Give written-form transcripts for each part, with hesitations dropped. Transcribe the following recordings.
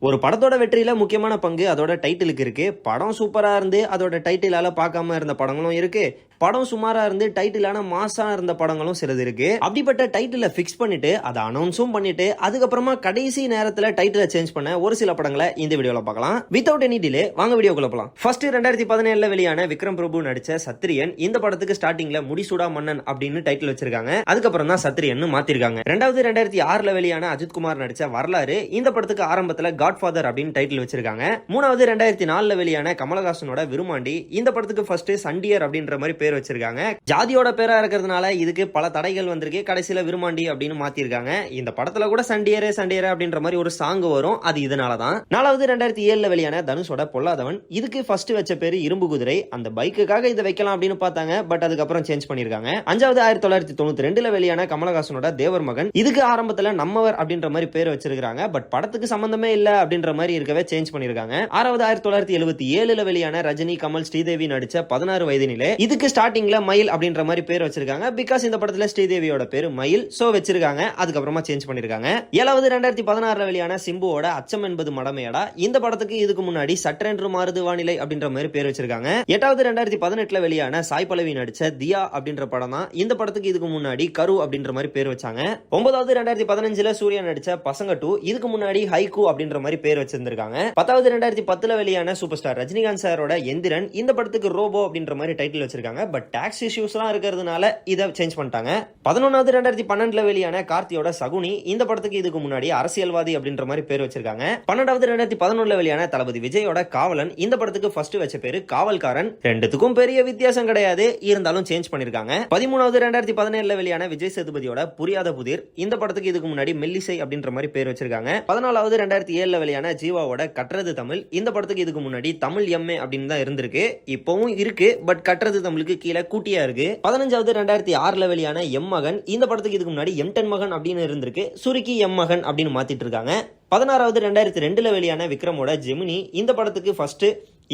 ஒரு படத்தோட வெற்றியில முக்கியமான பங்கு அதோட டைட்டிலுக்கு இருக்கு. படம் சூப்பரா இருந்து அதோட டைட்டிலால பார்க்காம இருந்த படங்களும் இருக்கு. படம் சுமாரா இருந்து டைட்டிலான மாசா இருந்த படங்களும் சிலது இருக்கு. அப்படிப்பட்ட டைட்டில பிக்ஸ் பண்ணிட்டு அதை அனௌன்ஸும் பண்ணிட்டு அதுக்கப்புறமா கடைசி நேரத்துல டைட்டில சேஞ்ச் பண்ண ஒரு சில படங்களை இந்த வீடியோல பார்க்கலாம். வித்தவுட் எனி டிலே வாங்க வீடியோக்குள்ள போலாம். ஃபர்ஸ்ட் 2017ல வெளியான விக்ரம் பிரபு நடிச்ச சத்திரியன். இந்த படத்துக்கு ஸ்டார்டிங்ல முடிசூடா மன்னன் அப்படின்னு டைட்டில் வச்சிருக்காங்க. அதுக்கப்புறம் தான் சத்திரியன் மாத்திருக்காங்க. ரெண்டாவது 2006ல வெளியான அஜித்குமார் நடிச்ச வரலாறு. இந்த படத்துக்கு ஆரம்பத்துல காட்ஃபாதர் அப்படின்னு டைட்டில் வச்சிருக்காங்க. மூணாவது 2004ல வெளியான கமலஹாசனோட விருமாண்டி. இந்த படத்துக்கு ஃபர்ஸ்ட் சண்டியர் அப்படின்ற மாதிரி பேர் வச்சிருக்காங்க. ஜாதியோட பேரா இருக்கிறதுனால இதுக்கு பல தடைகள் வந்திருக்கு. கடைசியில விருமாண்டி அப்படின்னு மாத்திருக்காங்க. இந்த படத்துல கூட சண்டியரே அப்படின்ற மாதிரி ஒரு சாங் வரும். அது இதனாலதான். நாலாவது 2007ல வெளியான தனுஷோட பொல்லாதவன். இதுக்கு ஃபர்ஸ்ட் வச்ச பேரு இரும்பு குதிரை. அந்த பைக்குக்காக இதை வைக்கலாம் அப்படின்னு பார்த்தாங்க. பட் அதுக்கப்புறம் சேஞ்ச் பண்ணிருக்காங்க. அஞ்சாவது 1992ல வெளியான கமலஹாசனோட தேவர் மகன். இதுக்கு ஆரம்பத்துல நம்மவர் அப்படின்ற மாதிரி பேர் வச்சிருக்காங்க. பட் படத்துக்கு சம்பந்தமே இல்ல அப்படின்ற மாதிரி இருக்கவே சேஞ்ச் பண்ணிருக்காங்க. ஆறாவது 1977ல வெளியான ரஜினி கமல் ஸ்ரீதேவி நடிச்ச 16 வயதினிலே. இதுக்கு ஸ்டார்டிங்ல மயில் அப்படின்ற மாதிரி பேர் வச்சிருக்காங்க. பிகாஸ் இந்த படத்துல ஸ்ரீதேவியோட பேரு மயில் சோ வச்சிருக்காங்க. அதுக்கப்புறமா சேஞ்ச் பண்ணிருக்காங்க. ஏழாவது 2016ல வெளியான சிம்புவோட அச்சம் என்பது மடமையடா. இந்த படத்துக்கு இதுக்கு முன்னாடி சற்றென்று மாறுது வானிலை அப்படின்ற மாதிரி பேர் வச்சிருக்காங்க. எட்டாவது 2018ல வெளியான சாய் பல்லவி நடிச்ச தியா அப்படின்ற படம் தான். இந்த படத்துக்கு இதுக்கு முன்னாடி கரு அப்படின்ற மாதிரி பேர் வச்சாங்க. ஒன்பதாவது 2015ல சூர்யா நடிச்ச பசங்க 2. இதுக்கு முன்னாடி ஹைகு அப்படின்ற மாதிரி பேர் வச்சிருந்திருக்காங்க. பத்தாவது 2010ல வெளியான சூப்பர் ஸ்டார் ரஜினிகாந்த் சாரோட எந்திரன். இந்த படத்துக்கு ரோபோ அப்படின்ற மாதிரி டைட்டில் வச்சிருக்காங்க. பட் டாக்ஸ் இஷ்யூஸ் எல்லாம் இருக்கிறதுனால இதை சேஞ்ச் பண்ணிட்டாங்க. 11வது 2012ல வெளியான கார்த்தியோட சகுனி. இந்த படத்துக்கு இதுக்கு முன்னாடி அரசியல்வாதி அப்படின்ற மாதிரி பேர் வச்சிருக்காங்க. 12வது 2011ல வெளியான தளபதி விஜயோட காவலன். இந்த படத்துக்கு ஃபர்ஸ்ட் வச்ச பேரு காவல்காரன். ரெண்டுத்துக்கும் பெரிய வித்தியாசம் கிடையாது, இருந்தாலும் சேஞ்ச் பண்ணிருக்காங்க. 13வது 2017ல வெளியான விஜய் சேதுபதியோட புரியாத புதிர். இந்த படத்துக்கு இதுக்கு முன்னாடி மெல்லிசை அப்படின்ற மாதிரி பேர் வச்சிருக்காங்க. 14வது 2007ல வெளியான ஜீவாவோட கற்றது தமிழ். இந்த படத்துக்கு இதுக்கு முன்னாடி தமிழ் எம்ஏ அப்படின்னு தான் இருந்திருக்கு. இப்பவும் இருக்கு, பட் கற்றது தமிழுக்கு கீழே கூட்டியா இருக்கு. 15வது 2006ல வெளியான எம் மகன். இந்த படத்துக்கு இதுக்கு முன்னாடி M10 மகன் அப்படின்னு இருந்திருக்கு. சுருக்கி எம் மகன் அப்படின்னு மாத்திட்டு இருக்காங்க. 16வது 2002ல வெளியான விக்ரமோட ஜெமினி. இந்த படத்துக்கு ஃபர்ஸ்ட்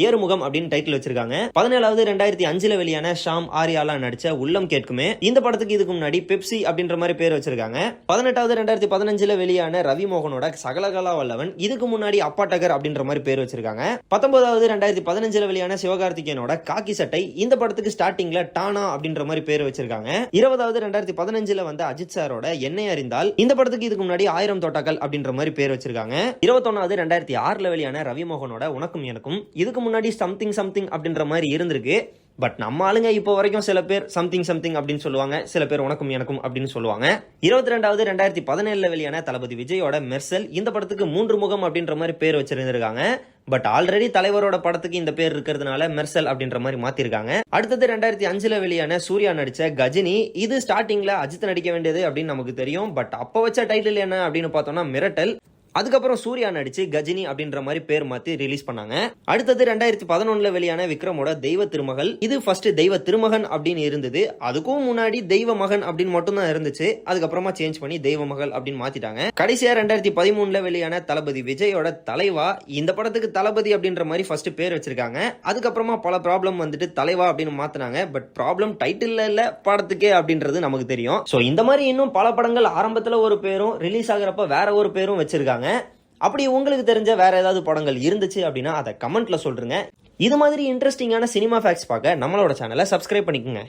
ஏறுமுகம் அப்படின்னு டைட்டில் வச்சிருக்காங்க. 17வது 2005ல வெளியான ஷாம் ஆரியாலா நடிச்ச உள்ளம் கேட்குமே. இந்த படத்துக்கு இதுக்கு முன்னாடி பெப்சி அப்படின்ற மாதிரி பேர் வச்சிருக்காங்க. 18வது 2015ல வெளியான ரவி மோகனோட சகலகலா வல்லவன். இதுக்கு முன்னாடி அப்பாட்டகர் அப்படின்ற மாதிரி பேர் வச்சிருக்காங்க. 19வது 2015ல வெளியான சிவகார்த்திகேயனோட காக்கி சட்டை. இந்த படத்துக்கு ஸ்டார்டிங்ல டானா அப்படின்ற மாதிரி பேர் வச்சிருக்காங்க. 20வது 2015ல வந்த அஜித் சாரோட என்னை அறிந்தால். இந்த படத்துக்கு இதுக்கு முன்னாடி 1000 தோட்டாக்கள் அப்படின்ற மாதிரி பேர் வச்சிருக்காங்க. 21வது 2006ல வெளியான ரவி மோகனோட உனக்கும் எனக்கும். இதுக்கு முன்னாடி சம்திங் அப்படின்ற மாதிரி இருந்திருக்கு. பட் நம்ம ஆளுங்க இப்போ வரைக்கும் சில பேர் சம்திங் அப்படின்னு சொல்லுவாங்க, சில பேர் உனக்கும் எனக்கும் அப்படின்னு சொல்லுவாங்க. 22வது 2017ல வெளியான தளபதி விஜயோட மெர்சல். இந்த படத்துக்கு 3 முகம் அப்படின்ற மாதிரி பேர் வச்சிருந்திருக்காங்க. பட் ஆல்ரெடி தலைவரோட படத்துக்கு இந்த பேர் இருக்கிறதுனால மெர்சல் அப்படின்ற மாதிரி மாத்திருக்காங்க. அடுத்தது 2005ல வெளியான சூர்யா நடிச்ச கஜினி. இது ஸ்டார்டிங்ல அஜித் நடிக்க வேண்டியது அப்படின்னு நமக்கு தெரியும். பட் அப்ப வச்ச டைட்டில் என்ன அப்படின்னு பார்த்தோம்னா மிரட்டல். அதுக்கப்புறம் சூர்யா நடிச்சு கஜினி அப்படின்ற மாதிரி பேர் மாத்தி ரிலீஸ் பண்ணாங்க. அடுத்தது 2011ல வெளியான விக்ரமோட தெய்வ திருமகள். இது ஃபர்ஸ்ட் தெய்வ திருமகன் அப்படின்னு இருந்தது. அதுக்கும் முன்னாடி தெய்வ மகன் அப்படின்னு மட்டும் தான் இருந்துச்சு. அதுக்கப்புறமா சேஞ்ச் பண்ணி தெய்வ மகள் அப்படின்னு மாத்திட்டாங்க. கடைசியா 2013ல வெளியான தளபதி விஜயோட தலைவா. இந்த படத்துக்கு தளபதி அப்படின்ற மாதிரி ஃபர்ஸ்ட் பேர் வச்சிருக்காங்க. அதுக்கப்புறமா பல ப்ராப்ளம் வந்துட்டு தலைவா அப்படின்னு மாத்தினாங்க. பட் ப்ராப்ளம் டைட்டில் இல்ல படத்துக்கே அப்படின்றது நமக்கு தெரியும். சோ இந்த மாதிரி இன்னும் பல படங்கள் ஆரம்பத்துல ஒரு பேரும் ரிலீஸ் ஆகிறப்ப வேற ஒரு பேரும் வச்சிருக்காங்க. அப்படி உங்களுக்கு தெரிஞ்ச வேற ஏதாவது படங்கள் இருந்துச்சு அப்படின்னா அதை கமெண்ட்ல சொல்றீங்க. இது மாதிரி இன்ட்ரெஸ்டிங்கான சினிமா ஃபேக்ட்ஸ் பார்க்க நம்மளோட சேனலை சப்ஸ்கிரைப் பண்ணிக்கோங்க.